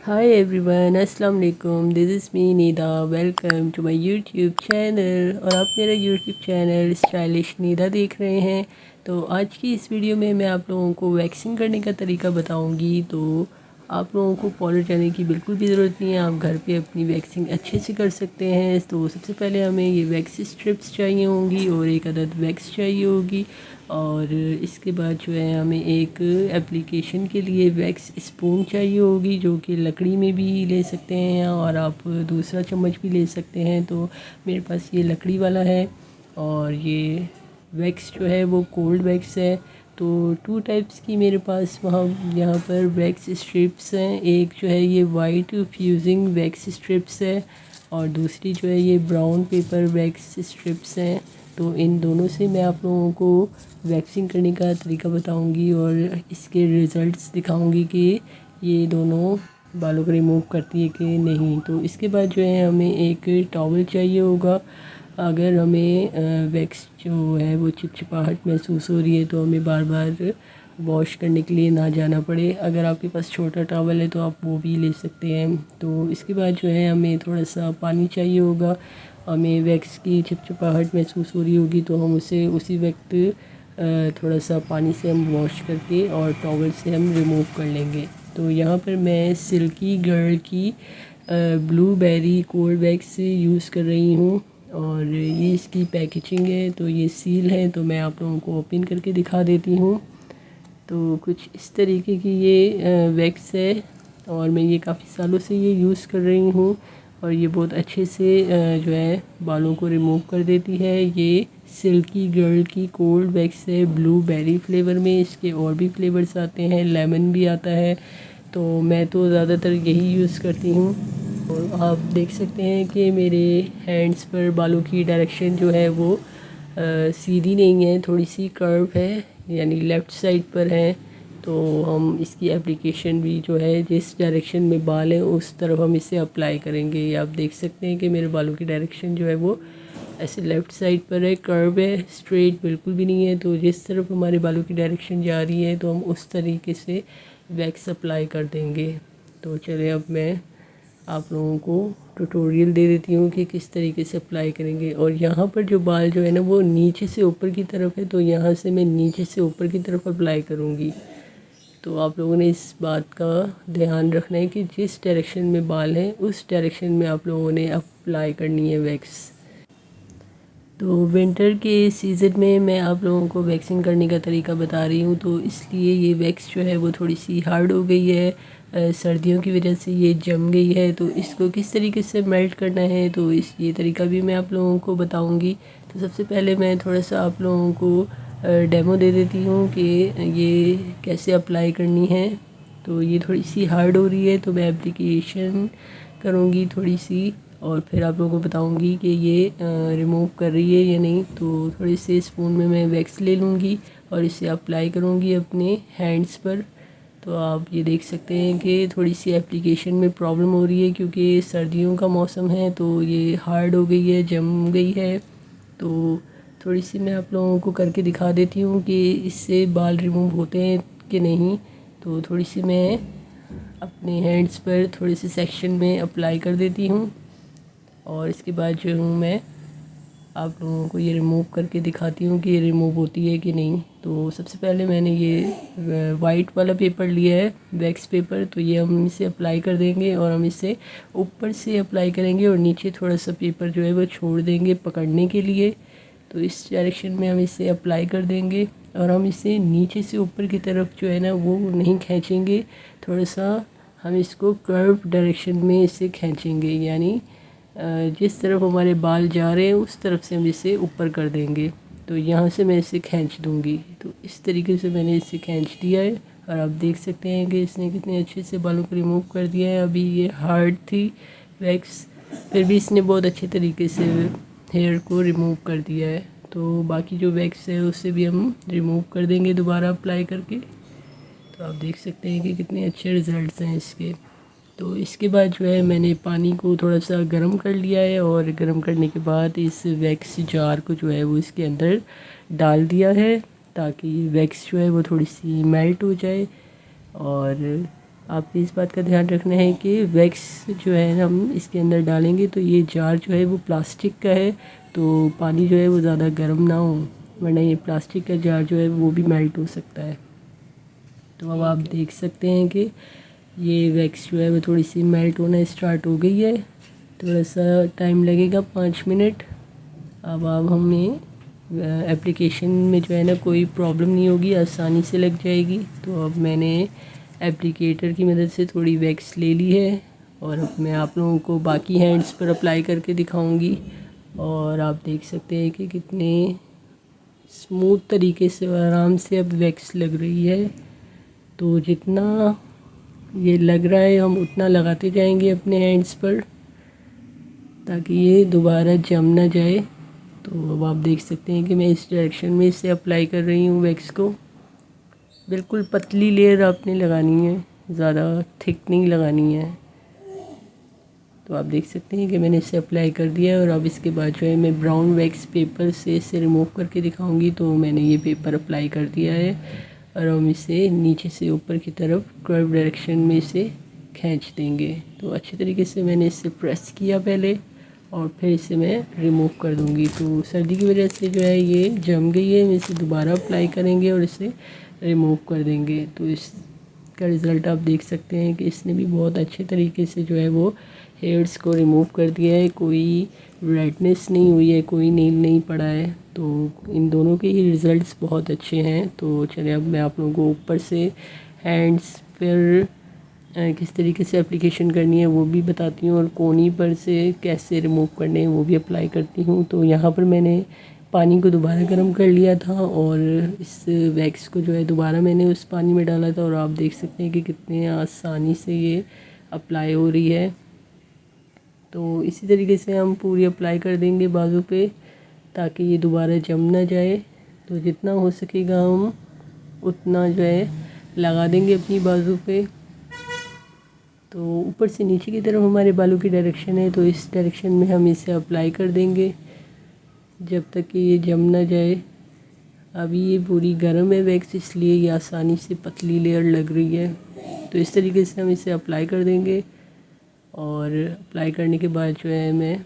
Hi everyone, अस्सलाम वालेकुम। This is me Nida. Welcome to my YouTube channel. और आप मेरा यूट्यूब चैनल स्टाइलिश नीदा देख रहे हैं। तो आज की इस वीडियो में मैं आप लोगों को वैक्सिंग करने का तरीका बताऊंगी। तो आप लोगों को पार्लर जाने की बिल्कुल भी ज़रूरत नहीं है, आप घर पे अपनी वैक्सिंग अच्छे से कर सकते हैं। तो सबसे पहले हमें ये वैक्स स्ट्रिप्स चाहिए होंगी और एक अदद वैक्स चाहिए होगी। और इसके बाद जो है हमें एक एप्लीकेशन के लिए वैक्स स्पून चाहिए होगी, जो कि लकड़ी में भी ले सकते हैं और आप दूसरा चम्मच भी ले सकते हैं। तो मेरे पास ये लकड़ी वाला है। और ये वैक्स जो है वो कोल्ड वैक्स है। तो 2 टाइप्स की मेरे पास वहाँ यहाँ पर वैक्स स्ट्रिप्स हैं। एक जो है ये वाइट फ्यूजिंग वैक्स स्ट्रिप्स है और दूसरी जो है ये ब्राउन पेपर वैक्स स्ट्रिप्स हैं। तो इन दोनों से मैं आप लोगों को वैक्सिंग करने का तरीका बताऊंगी और इसके रिज़ल्ट्स दिखाऊंगी कि ये दोनों बालों को रिमूव करती है कि नहीं। तो इसके बाद जो है हमें एक टॉवल चाहिए होगा। अगर हमें वैक्स जो है वो चिपचिपाहट महसूस हो रही है तो हमें बार बार वॉश करने के लिए ना जाना पड़े। अगर आपके पास छोटा टॉवल है तो आप वो भी ले सकते हैं। तो इसके बाद जो है हमें थोड़ा सा पानी चाहिए होगा। हमें वैक्स की चिपचिपाहट महसूस हो रही होगी तो हम उसे उसी वक्त थोड़ा सा पानी से हम वॉश करके और टॉवल से हम रिमूव कर लेंगे। तो यहाँ पर मैं सिल्की गर्ल की ब्लूबेरी कोल्ड वैक्स यूज़ कर रही हूँ और ये इसकी पैकेजिंग है। तो ये सील है, तो मैं आप लोगों को ओपन करके दिखा देती हूँ। तो कुछ इस तरीके की ये वैक्स है और मैं ये काफ़ी सालों से ये यूज़ कर रही हूँ और ये बहुत अच्छे से जो है बालों को रिमूव कर देती है। ये सिल्की गर्ल की कोल्ड वैक्स है ब्लूबेरी फ्लेवर में। इसके और भी फ्लेवर्स आते हैं, लेमन भी आता है। तो मैं तो ज़्यादातर यही यूज़ करती हूँ। और आप देख सकते हैं कि मेरे हैंड्स पर बालों की डायरेक्शन जो है वो सीधी नहीं है, थोड़ी सी कर्व है, यानी लेफ़्ट साइड पर है। तो हम इसकी एप्लीकेशन भी जो है जिस डायरेक्शन में बाल हैं उस तरफ हम इसे अप्लाई करेंगे। ये आप देख सकते हैं कि मेरे बालों की डायरेक्शन जो है वो ऐसे लेफ़्ट साइड पर है, कर्व है, स्ट्रेट बिल्कुल भी नहीं है। तो जिस तरफ हमारे बालों की डायरेक्शन जा रही है तो हम उस तरीके से वैक्स अप्लाई कर देंगे। तो चलिए अब मैं आप लोगों को ट्यूटोरियल दे देती हूँ कि किस तरीके से अप्लाई करेंगे। और यहाँ पर जो बाल जो है ना वो नीचे से ऊपर की तरफ है, तो यहाँ से मैं नीचे से ऊपर की तरफ अप्लाई करूँगी। तो आप लोगों ने इस बात का ध्यान रखना है कि जिस डायरेक्शन में बाल हैं उस डायरेक्शन में आप लोगों ने अप्लाई करनी है वैक्स। तो विंटर के सीज़न में मैं आप लोगों को वैक्सिंग करने का तरीका बता रही हूँ। तो इसलिए ये वैक्स जो है वो थोड़ी सी हार्ड हो गई है, सर्दियों की वजह से ये जम गई है। तो इसको किस तरीके से मेल्ट करना है तो ये तरीका भी मैं आप लोगों को बताऊँगी। तो सबसे पहले मैं थोड़ा सा आप लोगों को डेमो दे देती हूँ कि ये कैसे अप्लाई करनी है। तो ये थोड़ी सी हार्ड हो रही है तो मैं एप्लीकेशन करूँगी थोड़ी सी और फिर आप लोगों को बताऊंगी कि ये रिमूव कर रही है या नहीं। तो थोड़ी से स्पून में मैं वैक्स ले लूँगी और इसे अप्लाई करूँगी अपने हैंड्स पर। तो आप ये देख सकते हैं कि थोड़ी सी एप्लीकेशन में प्रॉब्लम हो रही है क्योंकि सर्दियों का मौसम है तो ये हार्ड हो गई है, जम गई है। तो थोड़ी सी मैं आप लोगों को करके दिखा देती हूँ कि इससे बाल रिमूव होते हैं कि नहीं। तो थोड़ी सी मैं अपने हैंड्स पर थोड़े से सेक्शन में अप्लाई कर देती हूँ और इसके बाद जो हूँ मैं आप लोगों को ये रिमूव करके दिखाती हूँ कि ये रिमूव होती है कि नहीं। तो सबसे पहले मैंने ये वाइट वाला पेपर लिया है, वैक्स पेपर। तो ये हम इसे अप्लाई कर देंगे और हम इसे ऊपर से अप्लाई करेंगे और नीचे थोड़ा सा पेपर जो है वो छोड़ देंगे पकड़ने के लिए। तो इस डायरेक्शन में हम इसे अप्लाई कर देंगे और हम इसे नीचे से ऊपर की तरफ जो है ना वो नहीं खींचेंगे, थोड़ा सा हम इसको कर्व डायरेक्शन में इसे खींचेंगे, यानी जिस तरफ हमारे बाल जा रहे हैं उस तरफ से हम इसे ऊपर कर देंगे। तो यहाँ से मैं इसे खींच दूँगी। तो इस तरीके से मैंने इसे खींच दिया है और आप देख सकते हैं कि इसने कितने अच्छे से बालों को रिमूव कर दिया है। अभी ये हार्ड थी वैक्स, फिर भी इसने बहुत अच्छे तरीके से हेयर को रिमूव कर दिया है। तो बाकी जो वैक्स है उससे भी हम रिमूव कर देंगे दोबारा अप्लाई करके। तो आप देख सकते हैं कि कितने अच्छे रिज़ल्ट्स हैं इसके। तो इसके बाद जो है मैंने पानी को थोड़ा सा गर्म कर लिया है और गर्म करने के बाद इस वैक्स जार को जो है वो इसके अंदर डाल दिया है ताकि वैक्स जो है वो थोड़ी सी मेल्ट हो जाए। और आपको इस बात का ध्यान रखना है कि वैक्स जो है हम इसके अंदर डालेंगे तो ये जार जो है वो प्लास्टिक का है, तो पानी जो है वो ज़्यादा गर्म ना हो, वरना ये प्लास्टिक का जार जो है वो भी मेल्ट हो सकता है। तो अब आप देख सकते हैं कि ये वैक्स जो है वो थोड़ी सी मेल्ट होना स्टार्ट हो गई है। थोड़ा सा टाइम लगेगा 5 मिनट। अब हमें एप्लीकेशन में जो है ना कोई प्रॉब्लम नहीं होगी, आसानी से लग जाएगी। तो अब मैंने एप्लीकेटर की मदद से थोड़ी वैक्स ले ली है और अब मैं आप लोगों को बाकी हैंड्स पर अप्लाई करके दिखाऊंगी। और आप देख सकते हैं कि कितने स्मूथ तरीके से और आराम से अब वैक्स लग रही है। तो जितना ये लग रहा है हम उतना लगाते जाएंगे अपने हैंड्स पर, ताकि ये दोबारा जम ना जाए। तो अब आप देख सकते हैं कि मैं इस डायरेक्शन में इसे अप्लाई कर रही हूँ वैक्स को। बिल्कुल पतली लेयर आपने लगानी है, ज़्यादा थिक नहीं लगानी है। तो आप देख सकते हैं कि मैंने इसे अप्लाई कर दिया है और अब इसके बाद जो है मैं ब्राउन वैक्स पेपर से इसे रिमूव करके दिखाऊंगी। तो मैंने ये पेपर अप्लाई कर दिया है और हम इसे नीचे से ऊपर की तरफ कर्व डायरेक्शन में इसे खींच देंगे। तो अच्छे तरीके से मैंने इसे प्रेस किया पहले और फिर इसे मैं रिमूव कर दूंगी। तो सर्दी की वजह से जो है ये जम गई है, हम इसे दोबारा अप्लाई करेंगे और इसे रिमूव कर देंगे। तो इसका रिज़ल्ट आप देख सकते हैं कि इसने भी बहुत अच्छे तरीके से जो है वो हेयर्स को रिमूव कर दिया है। कोई रेडनेस नहीं हुई है, कोई नील नहीं पड़ा है। तो इन दोनों के ही रिज़ल्ट्स बहुत अच्छे हैं। तो चलिए अब मैं आप लोगों को ऊपर से हैंड्स पर किस तरीके से एप्लीकेशन करनी है वो भी बताती हूँ और कोनी पर से कैसे रिमूव करने हैं वो भी अप्लाई करती हूँ। तो यहाँ पर मैंने पानी को दोबारा गर्म कर लिया था और इस वैक्स को जो है दोबारा मैंने उस पानी में डाला था और आप देख सकते हैं कि कितने आसानी से ये अप्लाई हो रही है। तो इसी तरीके से हम पूरी अप्लाई कर देंगे बाजू पे, ताकि ये दोबारा जम ना जाए। तो जितना हो सकेगा हम उतना जो है लगा देंगे अपनी बाजू पे। तो ऊपर से नीचे की तरफ हमारे बालों की डायरेक्शन है, तो इस डायरेक्शन में हम इसे अप्लाई कर देंगे जब तक कि ये जम ना जाए। अभी ये पूरी गर्म है वैक्स, इसलिए ये आसानी से पतली लेयर लग रही है। तो इस तरीके से हम इसे अप्लाई कर देंगे और अप्लाई करने के बाद जो है मैं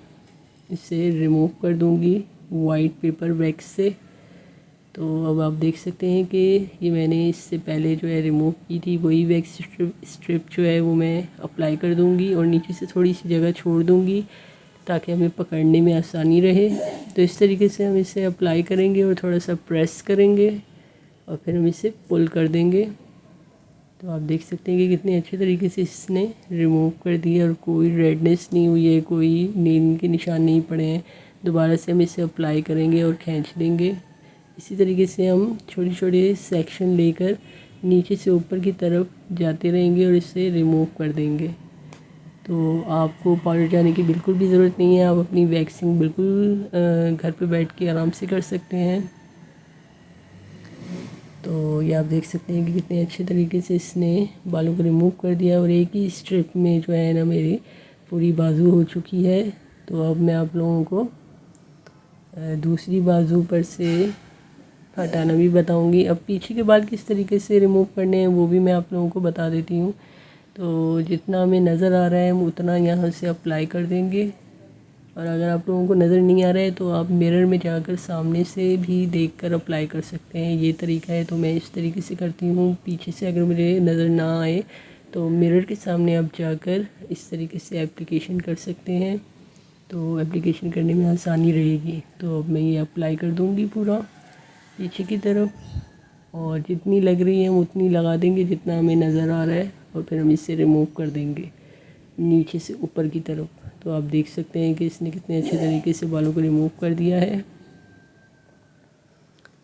इसे रिमूव कर दूंगी वाइट पेपर वैक्स से। तो अब आप देख सकते हैं कि ये मैंने इससे पहले जो है रिमूव की थी वही वैक्स स्ट्रिप जो है वो मैं अप्लाई कर दूंगी और नीचे से थोड़ी सी जगह छोड़ दूंगी ताकि हमें पकड़ने में आसानी रहे। तो इस तरीके से हम इसे अप्लाई करेंगे और थोड़ा सा प्रेस करेंगे और फिर हम इसे पुल कर देंगे। तो आप देख सकते हैं कि कितने अच्छे तरीके से इसने रिमूव कर दिया और कोई रेडनेस नहीं हुई है, कोई नील के निशान नहीं पड़े हैं। दोबारा से हम इसे अप्लाई करेंगे और खींच देंगे। इसी तरीके से हम छोटे छोटे सेक्शन लेकर नीचे से ऊपर की तरफ जाते रहेंगे और इसे रिमूव कर देंगे। तो आपको पाउडर जाने की बिल्कुल भी ज़रूरत नहीं है, आप अपनी वैक्सिंग बिल्कुल घर पे बैठ के आराम से कर सकते हैं। तो ये आप देख सकते हैं कि कितने अच्छे तरीके से इसने बालों को रिमूव कर दिया और एक ही स्ट्रिप में जो है ना मेरी पूरी बाजू हो चुकी है। तो अब मैं आप लोगों को दूसरी बाजू पर से हटाना भी बताऊंगी। अब पीछे के बाल किस तरीके से रिमूव करने हैं वो भी मैं आप लोगों को बता देती हूँ। तो जितना हमें नज़र आ रहा है हम उतना यहाँ से अप्लाई कर देंगे और अगर आप लोगों को नज़र नहीं आ रहा है तो आप मिरर में जाकर सामने से भी देखकर अप्लाई कर सकते हैं। ये तरीका है, तो मैं इस तरीके से करती हूँ। पीछे से अगर मुझे नज़र ना आए तो मिरर के सामने आप जाकर इस तरीके से एप्लीकेशन कर सकते हैं, तो एप्लीकेशन करने में आसानी रहेगी। तो अब मैं ये अप्लाई कर दूँगी पूरा पीछे की तरफ और जितनी लग रही है हम उतनी लगा देंगे जितना हमें नज़र आ रहा है और फिर हम इसे रिमूव कर देंगे नीचे से ऊपर की तरफ। तो आप देख सकते हैं कि इसने कितने अच्छे तरीके से बालों को रिमूव कर दिया है,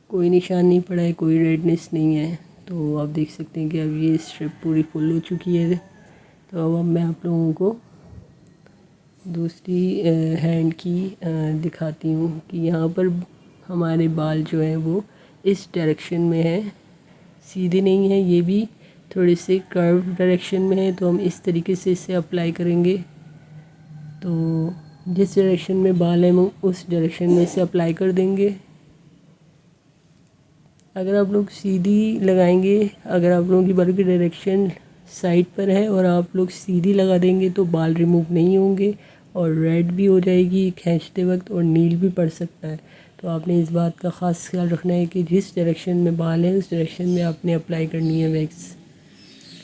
कोई निशान नहीं पड़ा है, कोई रेडनेस नहीं है। तो आप देख सकते हैं कि अब ये स्ट्रिप पूरी फुल हो चुकी है। तो अब मैं आप लोगों को दूसरी हैंड की दिखाती हूँ कि यहाँ पर हमारे बाल जो हैं वो इस डायरेक्शन में है, सीधे नहीं है, ये भी थोड़े से कर्व डायरेक्शन में है। तो हम इस तरीके से इसे अप्लाई करेंगे। तो जिस डायरेक्शन में बाल है हम उस डायरेक्शन में इसे अप्लाई कर देंगे। अगर आप लोग सीधी लगाएंगे, अगर आप लोगों की बालों की डायरेक्शन साइड पर है और आप लोग सीधी लगा देंगे तो बाल रिमूव नहीं होंगे और रेड भी हो जाएगी खींचते वक्त और नील भी पड़ सकता है। तो आपने इस बात का ख़ास ख्याल रखना है कि जिस डायरेक्शन में बाल है उस डायरेक्शन में आपने अप्लाई करनी है वैक्स,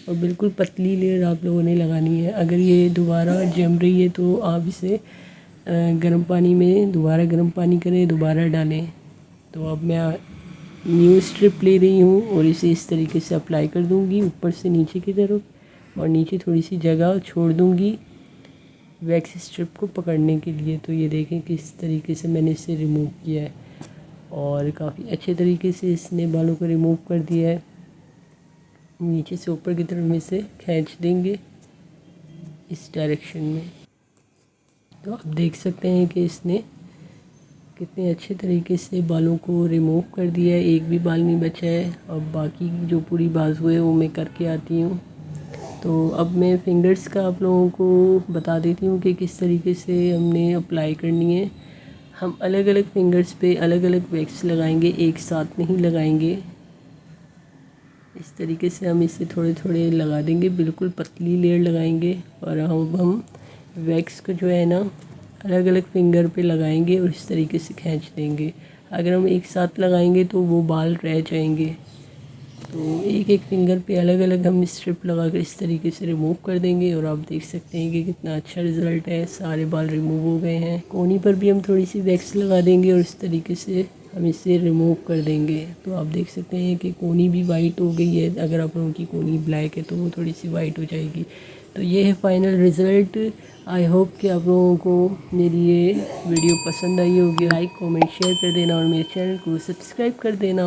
और बिल्कुल पतली लेयर आप लोगों ने लगानी है। अगर ये दोबारा जम रही है तो आप इसे गर्म पानी में दोबारा गर्म पानी करें, दोबारा डालें। तो अब मैं न्यू स्ट्रिप ले रही हूँ और इसे इस तरीके से अप्लाई कर दूँगी ऊपर से नीचे की तरफ, और नीचे थोड़ी सी जगह छोड़ दूँगी वैक्स स्ट्रिप को पकड़ने के लिए। तो ये देखें किस तरीके से मैंने इसे रिमूव किया है और काफ़ी अच्छे तरीके से इसने बालों को रिमूव कर दिया है। नीचे से ऊपर की तरफ में से खींच देंगे इस डायरेक्शन में। तो आप देख सकते हैं कि इसने कितने अच्छे तरीके से बालों को रिमूव कर दिया है, एक भी बाल नहीं बचा है। अब बाकी जो पूरी बाजू है वो मैं करके आती हूँ। तो अब मैं फिंगर्स का आप लोगों को बता देती हूँ कि किस तरीके से हमने अप्लाई करनी है। हम अलग अलग फिंगर्स पे अलग अलग वैक्स लगाएंगे, एक साथ नहीं लगाएंगे। इस तरीके से हम इसे थोड़े थोड़े लगा देंगे, बिल्कुल पतली लेयर लगाएंगे और हम वैक्स को जो है ना अलग अलग फिंगर पे लगाएंगे और इस तरीके से खींच देंगे। अगर हम एक साथ लगाएंगे तो वो बाल रह जाएंगे। तो एक एक फिंगर पे अलग अलग हम स्ट्रिप लगा कर इस तरीके से रिमूव कर देंगे और आप देख सकते हैं कि कितना अच्छा रिज़ल्ट है, सारे बाल रिमूव हो गए हैं। कोनी पर भी हम थोड़ी सी वैक्स लगा देंगे और इस तरीके से हम इसे रिमूव कर देंगे। तो आप देख सकते हैं कि कोनी भी वाइट हो गई है। अगर आप लोगों की कोनी ब्लैक है तो वो थोड़ी सी वाइट हो जाएगी। तो ये है फाइनल रिज़ल्ट। आई होप कि आप लोगों को मेरी ये वीडियो पसंद आई होगी। लाइक कमेंट शेयर कर देना और मेरे चैनल को सब्सक्राइब कर देना।